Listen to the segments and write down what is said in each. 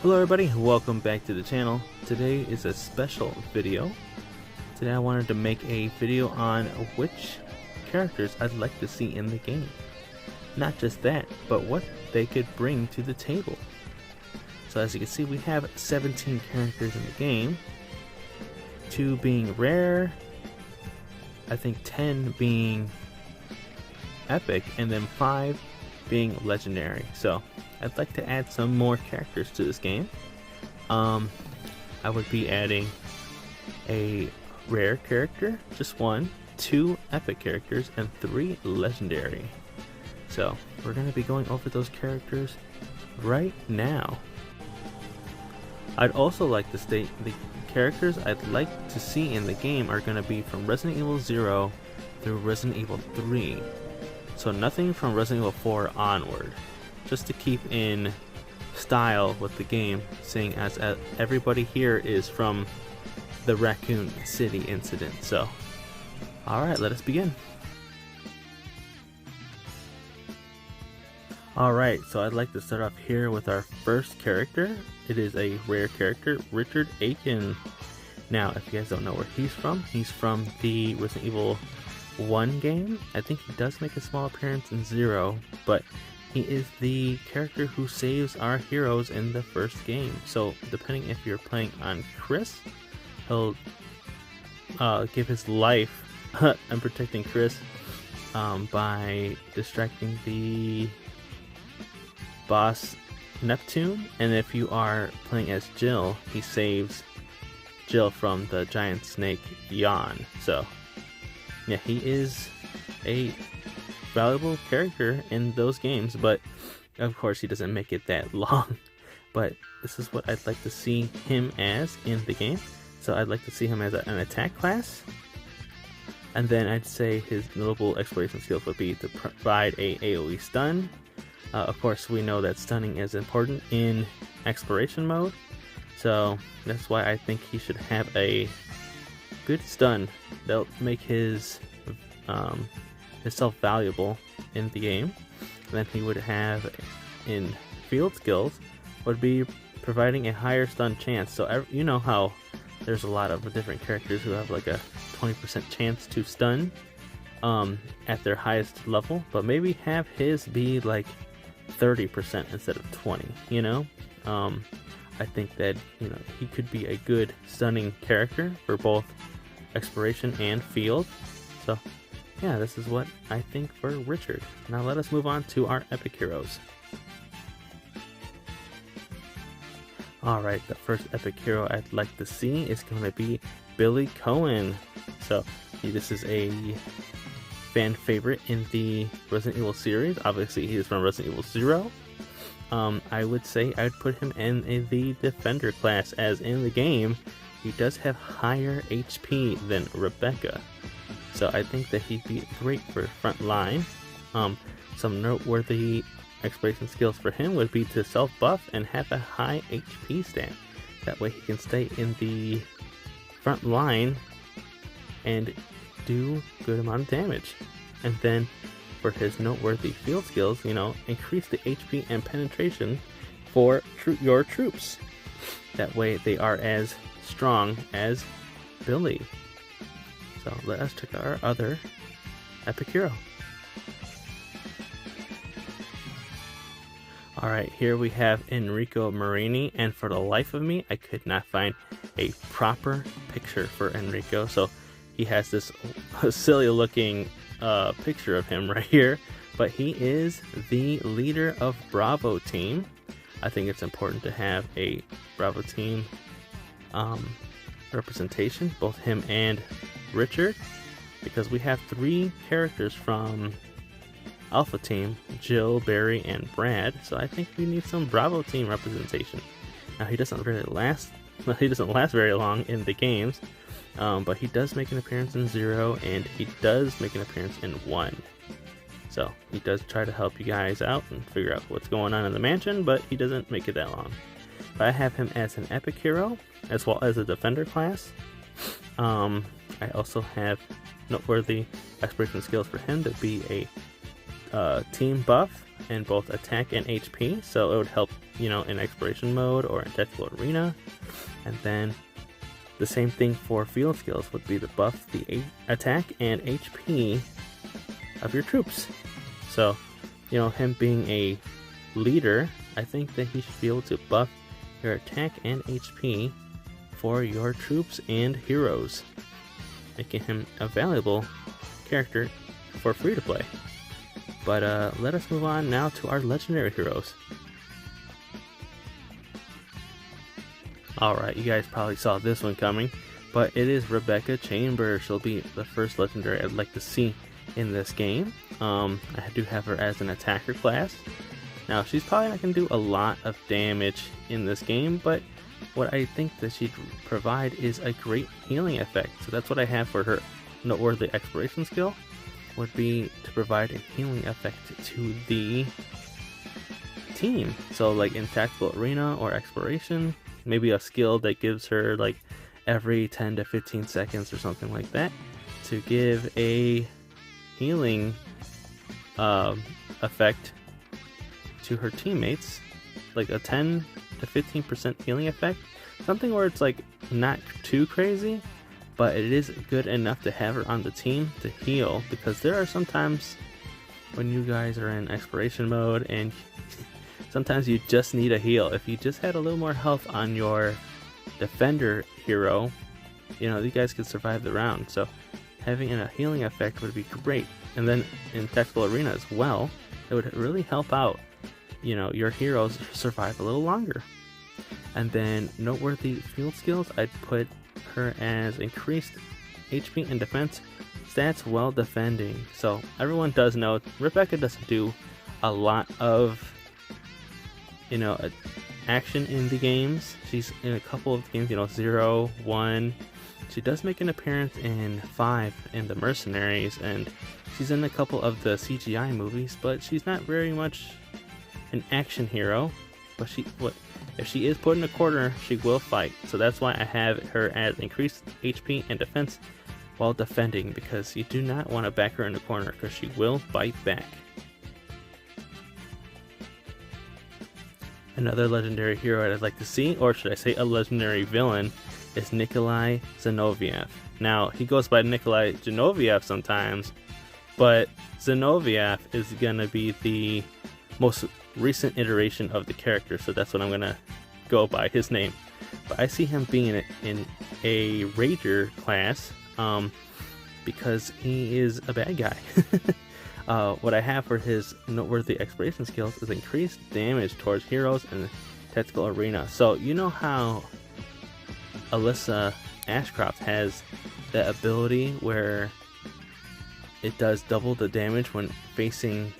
Hello everybody, welcome back to the channel. Today is a special video. Today I wanted to make a video on which characters I'd like to see in the game. Not just that, but what they could bring to the table. So as you can see, we have 17 characters in the game. 2 being rare, I think 10 being epic, and then 5 being legendary. So I'd like to add some more characters to this game. I would be adding a rare character, just 1, 2 epic characters, and 3 legendary. So we're going to be going over those characters right now. I'd also like to state the characters I'd like to see in the game are going to be from Resident Evil 0 through Resident Evil 3. So nothing from Resident Evil 4 onward. Just to keep in style with the game, seeing as everybody here is from the Raccoon City incident. So, alright, let us begin. Alright, so I'd like to start off here with our first character. It is a rare character, Richard Aiken. Now, if you guys don't know where he's from the Resident Evil 1 game. I think he does make a small appearance in 0, but he is the character who saves our heroes in the first game. So depending if you're playing on Chris, he'll give his life and protecting Chris by distracting the boss Neptune. And if you are playing as Jill, he saves Jill from the giant snake Yawn. So yeah, he is a valuable character in those games, but of course he doesn't make it that long. But this is what I'd like to see him as in the game. So I'd like to see him as an attack class, and then I'd say his notable exploration skills would be to provide a AoE stun. Of course we know that stunning is important in exploration mode, so that's why I think he should have a good stun that'll make his himself valuable in the game. And then he would have in field skills would be providing a higher stun chance. So you know how there's a lot of different characters who have like a 20% chance to stun at their highest level, but maybe have his be like 30% instead of 20, you know. I think that, you know, he could be a good stunning character for both exploration and field. So yeah, this is what I think for Richard. Now let us move on to our epic heroes. Alright, the first epic hero I'd like to see is going to be Billy Cohen. So this is a fan favorite in the Resident Evil series. Obviously he is from Resident Evil 0. I would say I'd put him in the defender class, as in the game he does have higher HP than Rebecca. So I think that he'd be great for front line. Some noteworthy exploration skills for him would be to self-buff and have a high HP stat. That way he can stay in the front line and do good amount of damage. And then for his noteworthy field skills, you know, increase the HP and penetration for your troops. That way they are as strong as Billy. So let us check out our other epic hero. Alright, here we have Enrico Marini, and for the life of me, I could not find a proper picture for Enrico. So he has this silly looking picture of him right here, but he is the leader of Bravo team. I think it's important to have a Bravo team representation, both him and Richard, because we have 3 characters from Alpha Team, Jill, Barry, and Brad. So I think we need some Bravo team representation. Now he doesn't last very long in the games, but he does make an appearance in 0, and he does make an appearance in 1. So he does try to help you guys out and figure out what's going on in the mansion, but he doesn't make it that long. But I have him as an epic hero, as well as a defender class. I also have noteworthy exploration skills for him to be a team buff in both attack and HP, so it would help, in exploration mode or in tactical arena. And then the same thing for field skills would be to buff the attack and HP of your troops. So, him being a leader, I think that he should be able to buff your attack and HP for your troops and heroes, making him a valuable character for free to play. But let us move on now to our legendary heroes. Alright, you guys probably saw this one coming, but it is Rebecca Chambers. She'll be the first legendary I'd like to see in this game. I do have her as an attacker class. Now, she's probably not going to do a lot of damage in this game, but what I think that she'd provide is a great healing effect. So that's what I have for her noteworthy exploration skill, would be to provide a healing effect to the team. So like in tactical arena or exploration, maybe a skill that gives her like every 10 to 15 seconds or something like that, to give a healing effect to her teammates, like a 10 to 15% healing effect, something where it's like not too crazy, but it is good enough to have her on the team to heal, because there are some times when you guys are in exploration mode and sometimes you just need a heal. If you just had a little more health on your defender hero, you guys could survive the round. So having a healing effect would be great. And then in tactical arena as well, it would really help out, your heroes survive a little longer. And then noteworthy field skills, I'd put her as increased HP and defense stats while defending. So everyone does know Rebecca doesn't do a lot of action in the games. She's in a couple of games, 0, 1. She does make an appearance in 5 in the Mercenaries, and she's in a couple of the CGI movies, but she's not very much an action hero. But if she is put in a corner, she will fight. So that's why I have her as increased HP and defense while defending, because you do not want to back her in the corner, because she will fight back. Another legendary hero I'd like to see, or should I say a legendary villain, is Nikolai Zinoviev. Now, he goes by Nikolai Zinoviev sometimes, but Zinoviev is going to be the most recent iteration of the character, so that's what I'm going to go by, his name. But I see him being in a Ranger class, because he is a bad guy. What I have for his noteworthy exploration skills is increased damage towards heroes in the tactical arena. So you know how Alyssa Ashcroft has the ability where it does double the damage when facing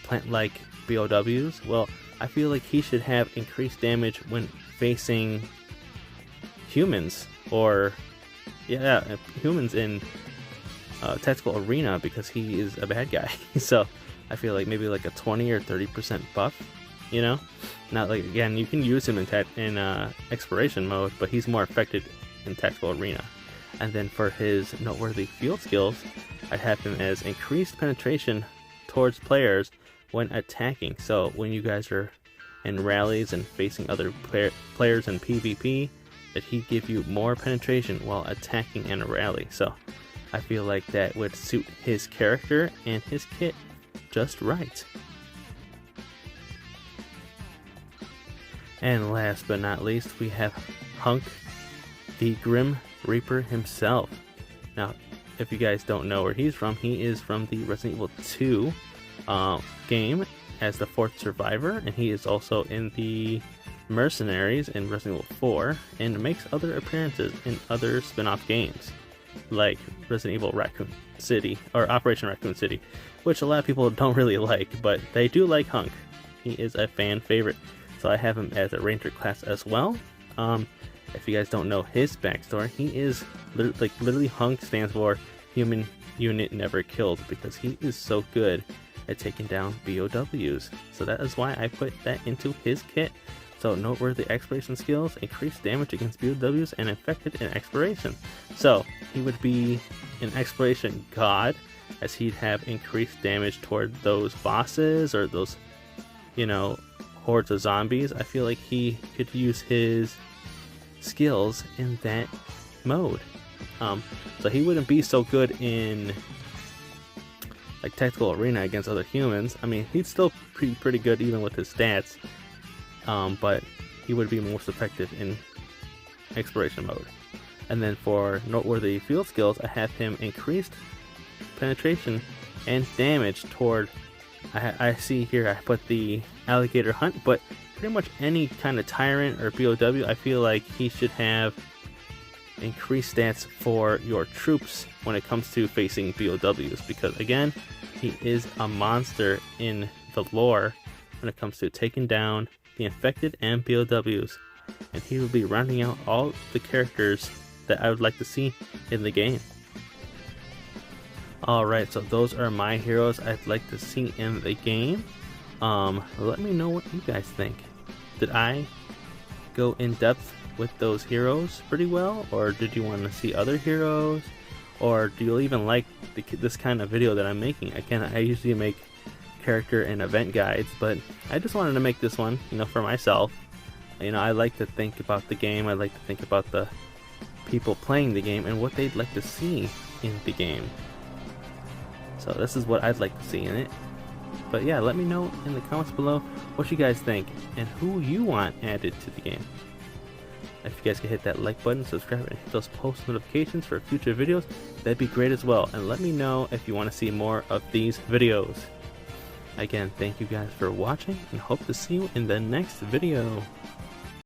plant-like BOWs? Well, I feel like he should have increased damage when facing humans, or humans in tactical arena, because he is a bad guy. So I feel like maybe like a 20 or 30% buff, not like, again, you can use him in exploration mode, but he's more effective in tactical arena. And then for his noteworthy field skills, I have him as increased penetration towards players when attacking. So when you guys are in rallies and facing other players in PvP, that he give you more penetration while attacking in a rally. So I feel like that would suit his character and his kit just right. And last but not least, we have Hunk, the Grim Reaper himself. Now, if you guys don't know where he's from, he is from the Resident Evil 2 game as the 4th survivor, and he is also in the Mercenaries in Resident Evil 4, and makes other appearances in other spin-off games, like Resident Evil Raccoon City, or Operation Raccoon City, which a lot of people don't really like, but they do like Hunk. He is a fan favorite, so I have him as a Ranger class as well. If you guys don't know his backstory, he is literally Hunk stands for Human Unit Never Killed, because he is so good at taking down BOWs. So that is why I put that into his kit. So noteworthy exploration skills, increased damage against BOWs, and infected in exploration. So he would be an exploration god, as he'd have increased damage toward those bosses or those, you know, hordes of zombies. I feel like he could use his skills in that mode. So he wouldn't be so good in like tactical arena against other humans. I mean, he's still pretty good even with his stats, but he would be most effective in exploration mode. And then for noteworthy field skills, I have him increased penetration and damage toward, I see here I put the alligator hunt, but pretty much any kind of tyrant or BOW, I feel like he should have increased stats for your troops when it comes to facing BOWs, because again, he is a monster in the lore when it comes to taking down the infected and BOWs, and he will be rounding out all the characters that I would like to see in the game. Alright, so those are my heroes I'd like to see in the game. Let me know what you guys think. Did I go in depth with those heroes pretty well, or did you want to see other heroes, or do you even like this kind of video that I'm making? I usually make character and event guides, but I just wanted to make this one, you know, for myself. You know, I like to think about the game, I like to think about the people playing the game and what they'd like to see in the game. So this is what I'd like to see in it. But yeah, let me know in the comments below what you guys think and who you want added to the game. If you guys could hit that like button, subscribe, and hit those post notifications for future videos, that'd be great as well. And let me know if you want to see more of these videos. Again, thank you guys for watching, and hope to see you in the next video.